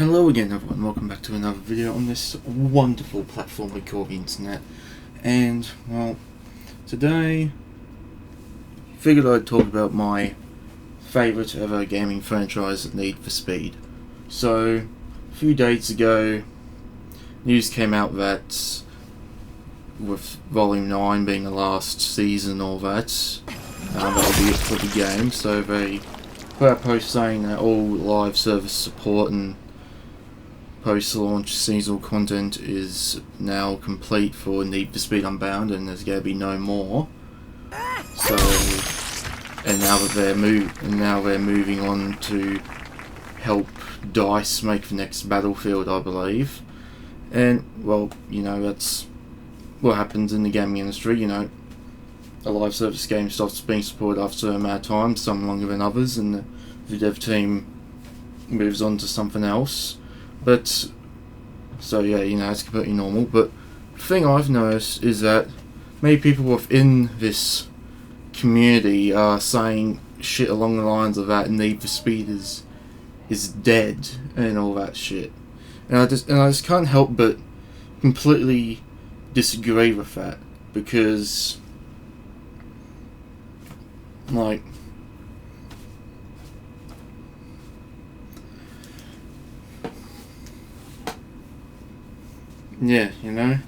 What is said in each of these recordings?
Hello again everyone, welcome back to another video on this wonderful platform we call the internet. And, well, today figured I'd talk about my favourite ever gaming franchise, Need for Speed. So, a few days ago, news came out that with Volume 9 being the last season, all that, that'll be it for the game. So they put out a post saying that all live service support and post-launch seasonal content is now complete for Need for Speed Unbound, and there's going to be no more. So, and now they're moving on to help DICE make the next Battlefield, I believe. And well, you know, that's what happens in the gaming industry. You know, a live service game stops being supported after a amount of time, some longer than others, and the dev team moves on to something else. But, so yeah, you know, it's completely normal. But the thing I've noticed is that many people within this community are saying shit along the lines of that Need for Speed is dead and all that shit. And I just can't help but completely disagree with that, because, like, yeah, you know,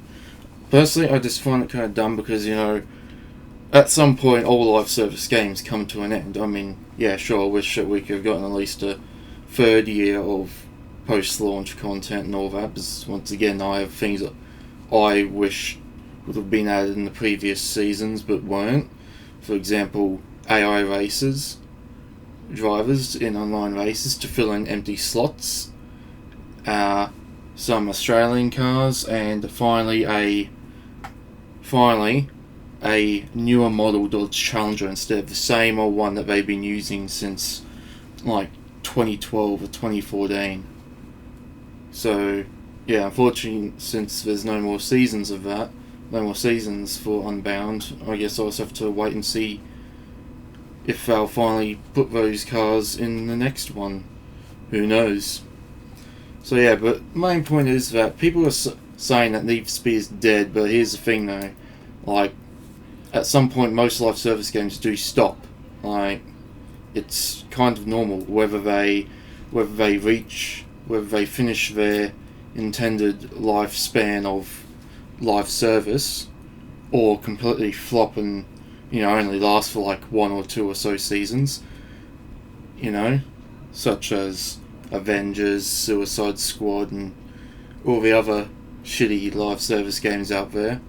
personally I just find it kind of dumb, because, you know, at some point all live service games come to an end. I mean, yeah, sure, I wish that we could have gotten at least a third year of post-launch content and all that, because once again I have things that I wish would have been added in the previous seasons but weren't. For example, AI races, drivers in online races to fill in empty slots, some Australian cars, and finally a newer model Dodge Challenger instead of the same old one that they've been using since like 2012 or 2014. So yeah, unfortunately, since there's no more seasons of that, no more seasons for Unbound, I guess I'll just have to wait and see if they'll finally put those cars in the next one. Who knows? So yeah, but main point is that people are saying that Need for Speed is dead, but here's the thing though, like, at some point most live service games do stop. Like, it's kind of normal, whether they finish their intended lifespan of live service, or completely flop and, you know, only last for like 1 or 2 or so seasons, you know, such as Avengers, Suicide Squad, and all the other shitty live service games out there.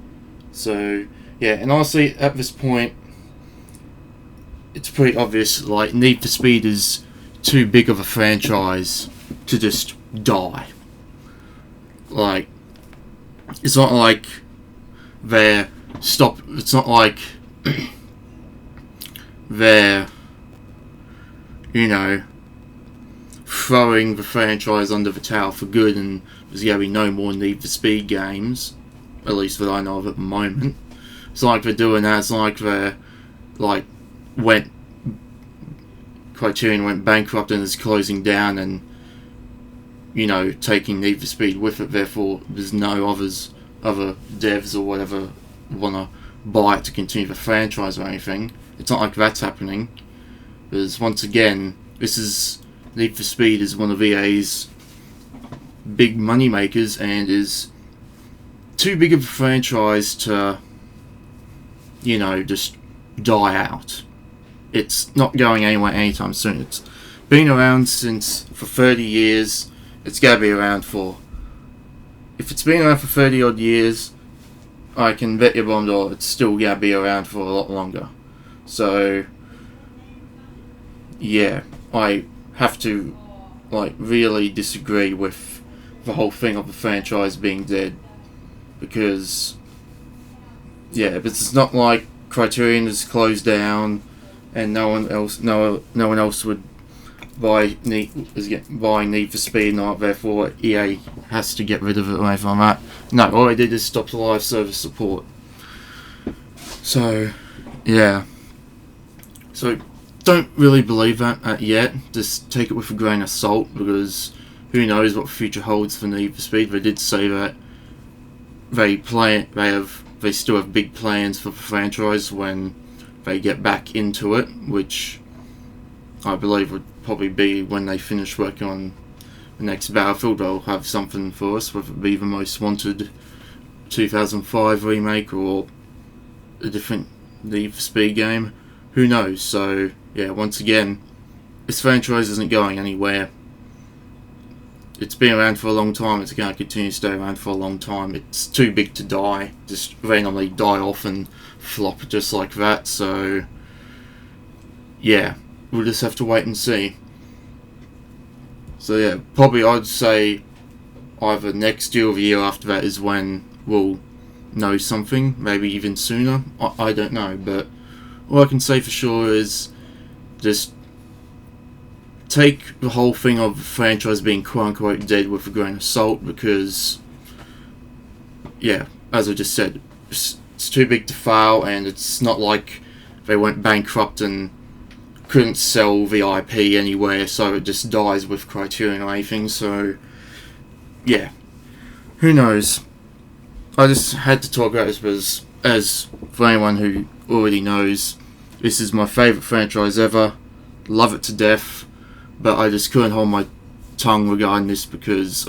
So yeah, and honestly, at this point, it's pretty obvious, like, Need for Speed is too big of a franchise to just die. Like, it's not like it's not like they're, you know, throwing the franchise under the towel for good and there's going to be no more Need for Speed games, at least that I know of at the moment. It's like they're doing that. It's like they're, like, Criterion went bankrupt and is closing down and, you know, taking Need for Speed with it, therefore there's no other devs or whatever want to buy it to continue the franchise or anything. It's not like that's happening, because once again, Need for Speed is one of EA's big money makers and is too big of a franchise to, you know, just die out. It's not going anywhere anytime soon. It's been around for 30 years. It's going to be around for... If it's been around for 30 odd years, I can bet your bottom dollar it's still going to be around for a lot longer. So, yeah, I have to, like, really disagree with the whole thing of the franchise being dead. Because, yeah, but it's not like Criterion is closed down and no one else would buy Need for Speed, and all, therefore EA has to get rid of it or anything like that. No, all they did is stop the live service support. So, yeah. So, don't really believe that yet. Just take it with a grain of salt, because who knows what the future holds for Need for Speed. They did say that they still have big plans for the franchise when they get back into it, which I believe would probably be when they finish working on the next Battlefield. They'll have something for us, whether it be the Most Wanted 2005 remake or a different Need for Speed game. Who knows? So yeah, once again, this franchise isn't going anywhere. It's been around for a long time. It's going to continue to stay around for a long time. It's too big to die, just randomly die off and flop just like that. So yeah, we'll just have to wait and see. So yeah, probably I'd say either next year or the year after that is when we'll know something. Maybe even sooner. I don't know, but all I can say for sure is just take the whole thing of the franchise being quote-unquote dead with a grain of salt, because yeah, as I just said, it's too big to fail, and it's not like they went bankrupt and couldn't sell the IP anywhere, so it just dies with Criterion or anything. So yeah, who knows. I just had to talk about this because, as for anyone who already knows, this is my favourite franchise ever. Love it to death. But I just couldn't hold my tongue regarding this, because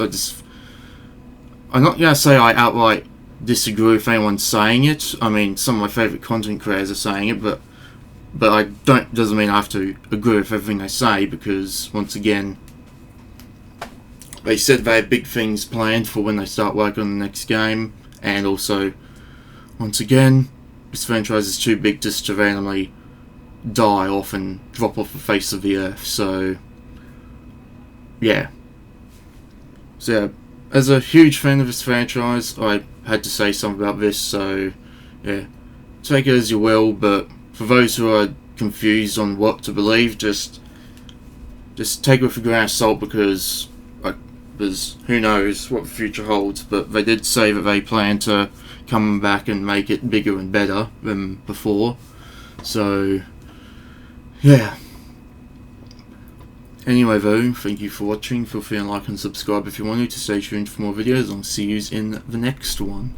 I'm not going to say I outright disagree with anyone saying it. I mean, some of my favourite content creators are saying it, but doesn't mean I have to agree with everything they say, because once again, they said they had big things planned for when they start working on the next game, and also, once again, this franchise is too big just to randomly die off and drop off the face of the earth. So yeah. So yeah, as a huge fan of this franchise, I had to say something about this. So yeah, take it as you will, but for those who are confused on what to believe, just take it with a grain of salt, because who knows what the future holds. But they did say that they plan to come back and make it bigger and better than before. So yeah. Anyway though, thank you for watching. Feel free to like and subscribe if you want to stay tuned for more videos. I'll see you in the next one.